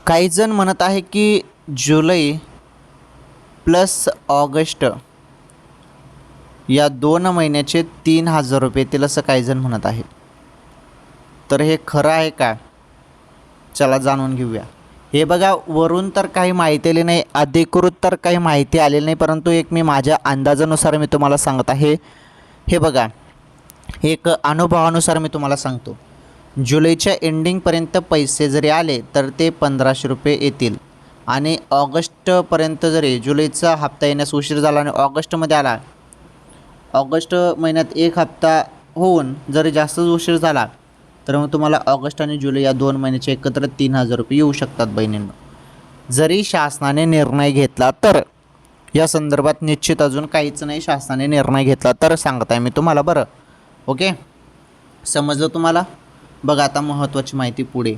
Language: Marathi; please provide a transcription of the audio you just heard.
काही जण म्हणत आहे की जुलै प्लस ऑगस्ट या 2 महिन्याचे 3,000 रुपये येतील असं काही जण म्हणत आहे. तर हे खरं आहे का? चला जाणून घेऊया. हे बघा, वरून तर काही माहिती आली नाही, अधिकृत तर काही माहिती आलेली नाही, परंतु एक मी माझ्या अंदाजानुसार मी तुम्हाला सांगत आहे. हे बघा, एक अनुभवानुसार मी तुम्हाला सांगतो. जुलैच्या एंडिंगपर्यंत पैसे जरी आले तर ते 1,500 रुपये येतील आणि ऑगस्टपर्यंत जरी जुलैचा हप्ता येण्यास उशीर झाला आणि ऑगस्टमध्ये आला, ऑगस्ट महिन्यात एक हप्ता होऊन जरी जास्तच उशीर झाला तर मग तुम्हाला ऑगस्ट आणि जुलै या 2 महिन्याचे एकत्र 3,000 रुपये येऊ शकतात बहिणींनो. जरी शासनाने निर्णय घेतला तर. या संदर्भात निश्चित अजून काहीच नाही, शासनाने निर्णय घेतला तर सांगत आहे मी तुम्हाला. बरं, ओके, समजलं तुम्हाला? बघा आता महत्त्वाची माहिती पुढे.